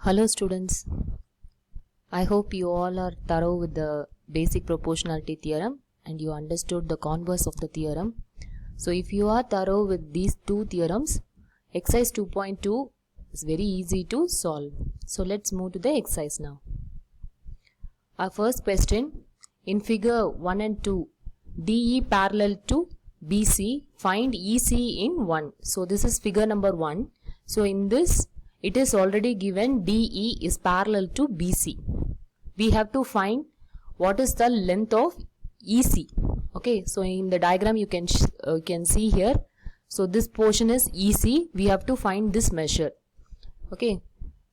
Hello students, I hope you all are thorough with the basic proportionality theorem and you understood the converse of the theorem. So if you are thorough with these two theorems, exercise 2.2 is very easy to solve. So let's move to the exercise now. Our first question, in figure 1 and 2, DE parallel to BC, find EC in 1. So this is figure number 1. So in this, it is already given DE is parallel to BC. We have to find what is the length of EC. Okay, so in the diagram you can see here. So this portion is EC. We have to find this measure. Okay,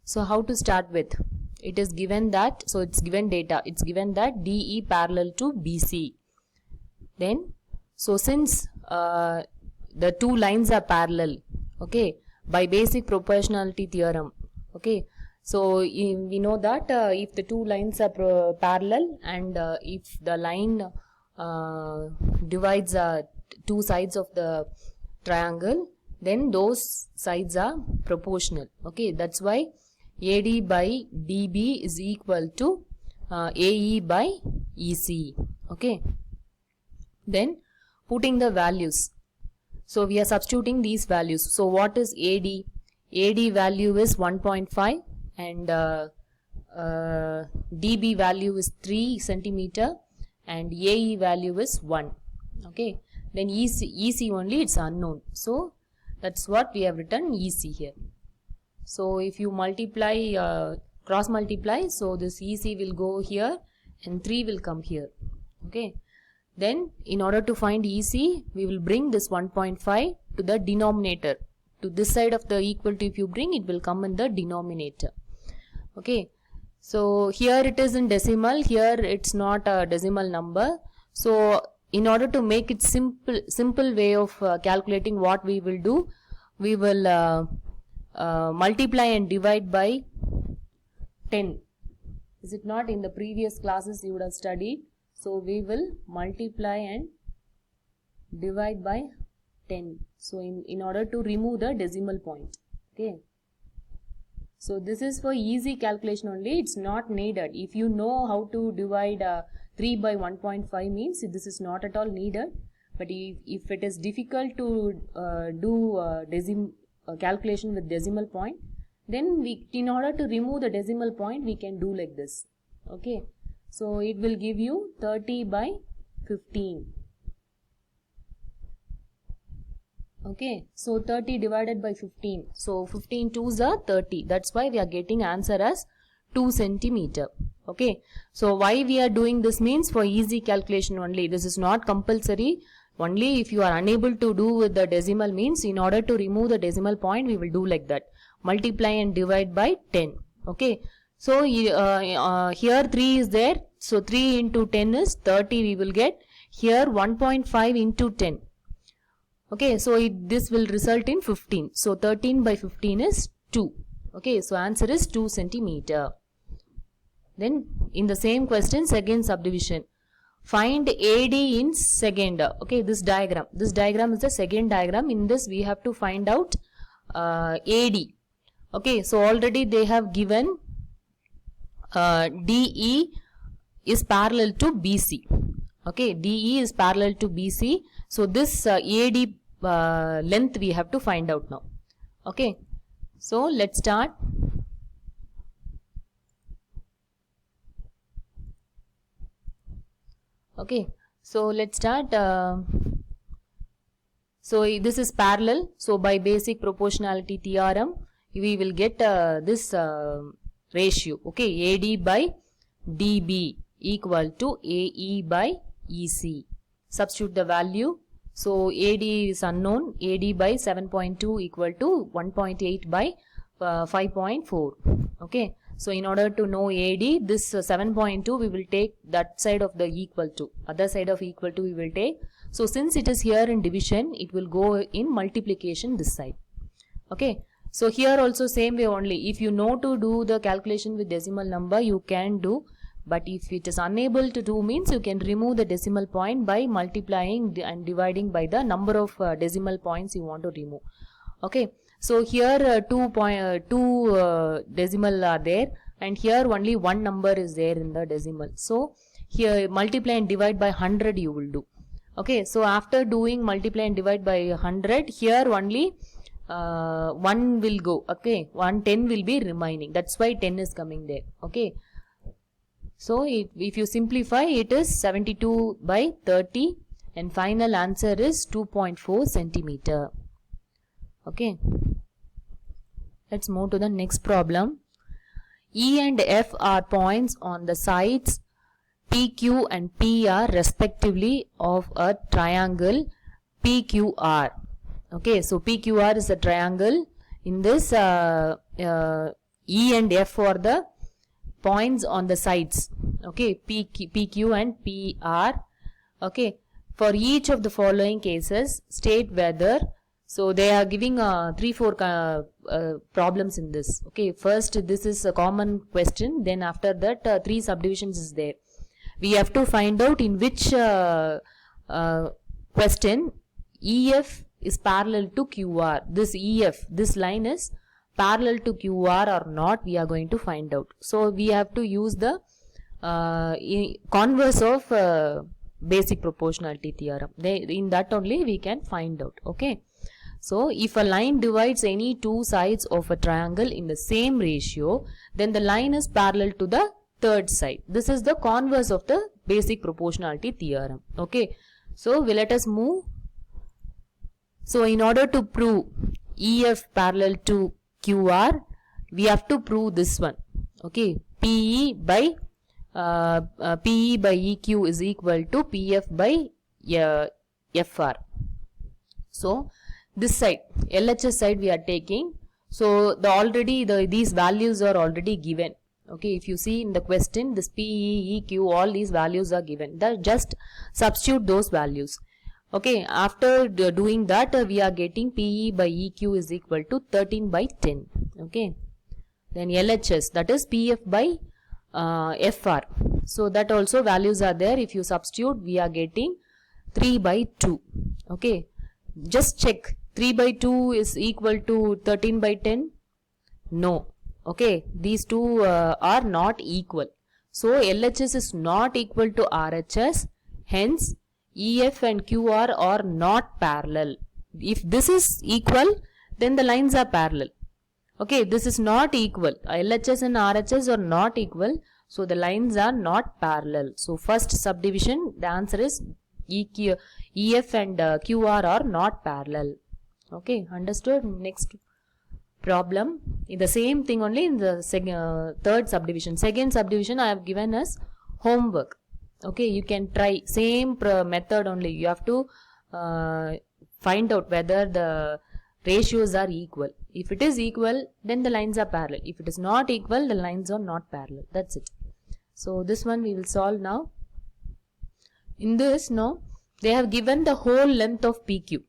so how to start with? It is given that, so it's given data. It's given that DE parallel to BC. Then, so since the two lines are parallel, okay, by basic proportionality theorem, okay, so we know that if the two lines are parallel and if the line divides two sides of the triangle, then those sides are proportional. Okay, that's why AD by DB is equal to AE by EC. Okay, then putting the values. So we are substituting these values. So what is AD? AD value is 1.5 and DB value is 3 centimeter and AE value is 1. Okay, then EC only, it's unknown. So that's what we have written EC here. So if you multiply, cross multiply, so this EC will go here and 3 will come here. Okay. Then in order to find EC, we will bring this 1.5 to the denominator. To this side of the equal to, if you bring, it will come in the denominator. Okay. So here it is in decimal, here it's not a decimal number. So in order to make it simple way of calculating, what we will do, we will multiply and divide by 10. Is it not? In the previous classes you would have studied. So we will multiply and divide by 10. So in order to remove the decimal point. Okay. So this is for easy calculation only. It's not needed. If you know how to divide 3 by 1.5 means this is not at all needed. But if it is difficult to do calculation with decimal point, then in order to remove the decimal point, we can do like this. Okay. So it will give you 30 by 15. Okay, so 30 divided by 15. So 15 twos are 30. That's why we are getting answer as 2 centimeter. Okay, so why we are doing this means for easy calculation only. This is not compulsory. Only if you are unable to do with the decimal means, in order to remove the decimal point, we will do like that. Multiply and divide by 10. Okay. So here 3 is there. So 3 into 10 is 30 we will get. Here 1.5 into 10. Okay, so this will result in 15. So 13 by 15 is 2. Okay, so answer is 2 centimeter. Then in the same question, second subdivision. Find AD in second. Okay, this diagram. This diagram is the second diagram. In this we have to find out AD. Okay, so already they have given DE is parallel to BC. Okay, DE is parallel to BC. So this AD length we have to find out now. Okay, so let's start. Okay, so let's start. So this is parallel. So by basic proportionality theorem, we will get this ratio. Okay, AD by DB equal to AE by EC. Substitute the value. So AD is unknown. AD by 7.2 equal to 1.8 by 5.4. Okay. So in order to know AD, this 7.2 we will take that side of the equal to. Other side of equal to we will take. So since it is here in division, it will go in multiplication this side. Okay. So here also same way only. If you know to do the calculation with decimal number, you can do. But if it is unable to do means, you can remove the decimal point by multiplying and dividing by the number of decimal points you want to remove. Okay. So here two decimal are there, and here only one number is there in the decimal. So here multiply and divide by 100 you will do. Okay, so after doing multiply and divide by 100, here only 1 will go. Okay, 10 will be remaining. That's why 10 is coming there. Okay, so if you simplify, it is 72 by 30, and final answer is 2.4 centimeter. Okay, let's move to the next problem. E and F are points on the sides PQ and PR respectively of a triangle PQR. Okay, so PQR is a triangle. In this E and F are the points on the sides. Okay, PQ and PR. Okay, for each of the following cases, state whether. So they are giving 3-4 problems in this. Okay, first this is a common question. Then after that 3 subdivisions is there. We have to find out in which question EF is parallel to QR. This EF, this line is parallel to QR or not, we are going to find out. So we have to use the converse of basic proportionality theorem. In that only we can find out. Okay. So if a line divides any two sides of a triangle in the same ratio, then the line is parallel to the third side. This is the converse of the basic proportionality theorem. Okay. So let us move. So in order to prove EF parallel to QR, we have to prove this one. Okay. PE by EQ is equal to PF by FR. So this side, LHS side we are taking. So these values are already given. Okay, if you see in the question, this PE, EQ, all these values are given. Just substitute those values. Okay, after doing that, we are getting PE by EQ is equal to 13 by 10. Okay, then LHS, that is PF by FR. So that also values are there. If you substitute, we are getting 3 by 2. Okay, just check. 3 by 2 is equal to 13 by 10? No. Okay, these two are not equal. So LHS is not equal to RHS. Hence, EF and QR are not parallel. If this is equal, then the lines are parallel. Okay, this is not equal. LHS and RHS are not equal. So the lines are not parallel. So first subdivision, the answer is EF and QR are not parallel. Okay, understood? Next problem. In the same thing only in the third subdivision. Second subdivision I have given as homework. Okay, you can try same method only. You have to find out whether the ratios are equal. If it is equal, then the lines are parallel. If it is not equal, the lines are not parallel. That's it. So this one we will solve now. In this now, they have given the whole length of PQ.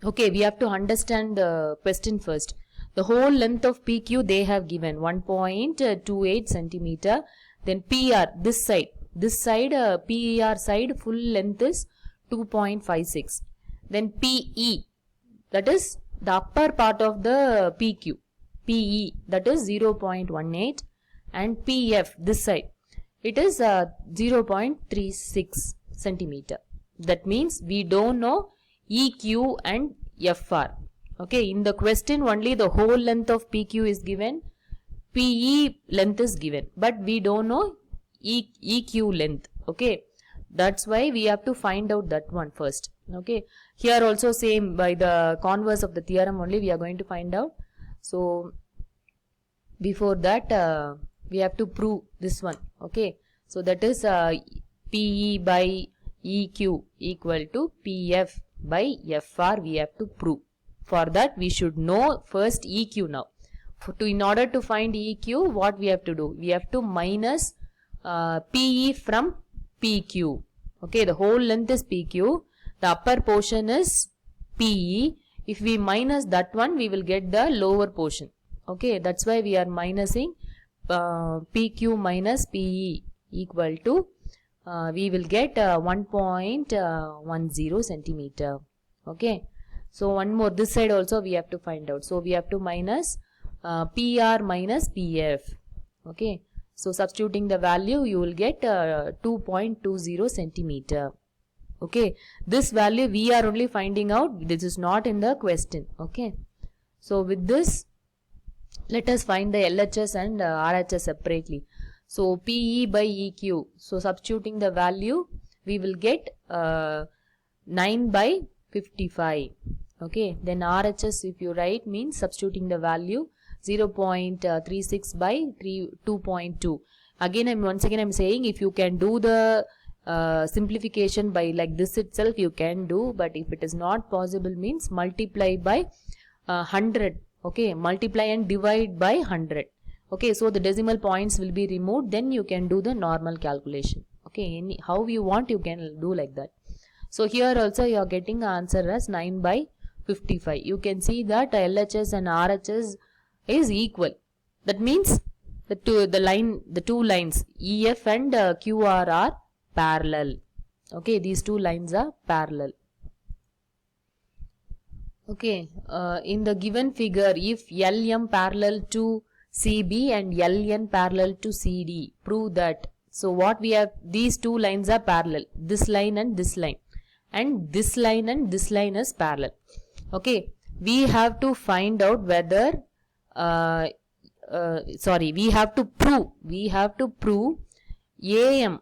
Okay, we have to understand the question first. The whole length of PQ they have given 1.28 centimeter. Then PR, this side PER side full length is 2.56. Then PE, that is the upper part of the PQ. PE, that is 0.18. And PF, this side, it is 0.36 centimeter. That means we don't know EQ and FR. Okay, in the question only the whole length of PQ is given, PE length is given, but we don't know EQ length. Okay, that's why we have to find out that one first. Okay, here also same, by the converse of the theorem only we are going to find out. So before that we have to prove this one. Okay, so that is PE by EQ equal to PF by FR we have to prove. For that we should know first EQ now. In order to find EQ, what we have to do? We have to minus PE from PQ. Okay, the whole length is PQ. The upper portion is PE. If we minus that one, we will get the lower portion. Okay, that's why we are minusing PQ minus PE equal to we will get 1.10 centimeter. Okay, So one more, this side also we have to find out. So we have to minus PR minus PF. Okay. So substituting the value, you will get 2.20 centimeter. Okay. This value we are only finding out. This is not in the question. Okay. So with this, let us find the LHS and RHS separately. So PE by EQ. So substituting the value, we will get 9 by 55. Okay. Then RHS, if you write, means substituting the value 0.36 by 2.2. Again, once again I'm saying, if you can do the simplification by like this itself, you can do. But if it is not possible, means multiply by 100. Okay. Multiply and divide by 100. Okay. So the decimal points will be removed. Then you can do the normal calculation. Okay. How you want, you can do like that. So here also you are getting answer as 9 by 55. You can see that LHS and RHS is equal. That means the two lines EF and QR are parallel. Okay, these two lines are parallel. Okay, in the given figure, if LM parallel to CB and LN parallel to CD, prove that. So what we have, these two lines are parallel, this line and this line, and this line and this line is parallel. Okay, we have to find out whether we have to prove AM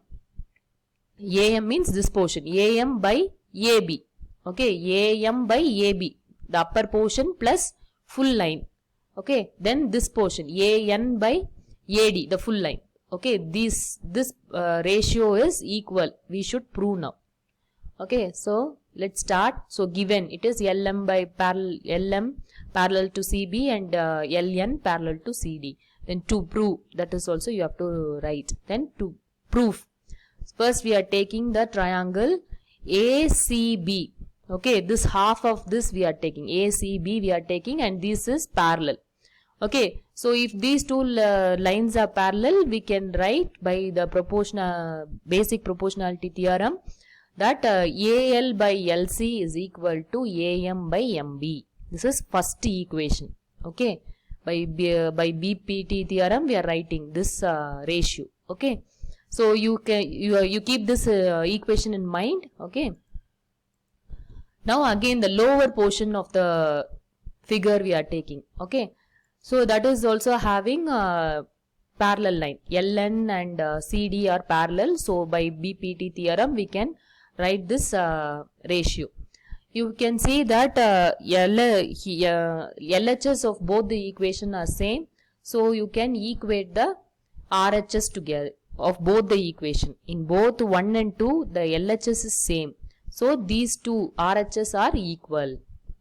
means this portion, AM by AB. Okay, AM by AB, the upper portion plus full line. Okay, then this portion AN by AD, the full line. Okay, this ratio is equal. We should prove now. Okay, so let's start. So given it is LM parallel to CB and LN parallel to CD. Then to prove, that is also you have to write. Then to prove, first we are taking the triangle ACB. Okay, this half of this we are taking, ACB we are taking, and this is parallel. Okay, so if these two lines are parallel, we can write by the basic proportionality theorem that AL by LC is equal to AM by MB. This is first equation. Okay, by BPT theorem we are writing this ratio. Okay, so you keep this equation in mind. Okay, now again the lower portion of the figure we are taking. Okay, so that is also having a parallel line. LN and CD are parallel. So by BPT theorem we can write this ratio. You can see that LHS of both the equation are same. So you can equate the RHS together of both the equation. In both 1 and 2, the LHS is same. So these two RHS are equal.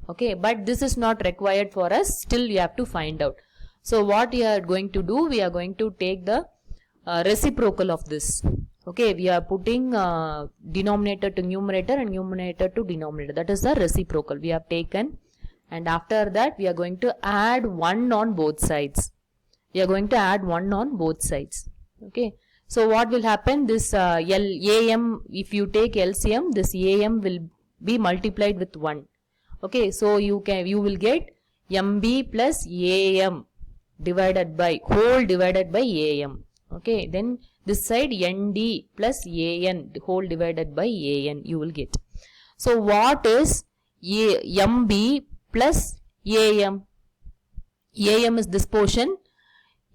Okay, but this is not required for us. Still we have to find out. So what we are going to do, we are going to take the reciprocal of this. Okay, we are putting denominator to numerator and numerator to denominator. That is the reciprocal we have taken. And after that, we are going to add 1 on both sides. We are going to add 1 on both sides. Okay. So what will happen? This AM, if you take LCM, this AM will be multiplied with 1. Okay. So you will get MB plus AM divided by AM. Okay. Then this side ND plus AN whole divided by AN you will get. So what is MB plus AM? AM is this portion,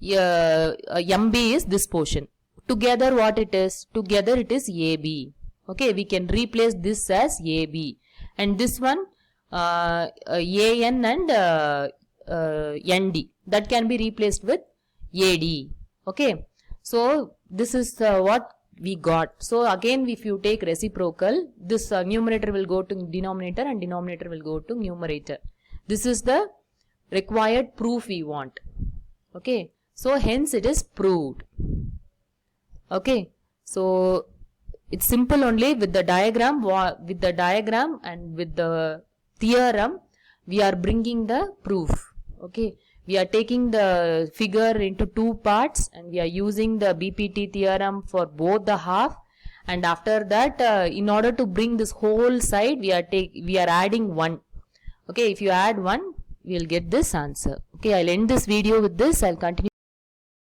MB is this portion. Together what it is? Together it is AB. Okay, we can replace this as AB. And this one AN and ND, that can be replaced with AD. Okay. So this is what we got. So again, if you take reciprocal, this numerator will go to denominator and denominator will go to numerator. This is the required proof we want. Okay. So hence it is proved. Okay. So it's simple only with the diagram and with the theorem we are bringing the proof. Okay. We are taking the figure into 2 parts and we are using the BPT theorem for both the half, and after that in order to bring this whole side we are adding 1. Okay, if you add 1, we will get this answer. Okay, I'll end this video with this. I'll continue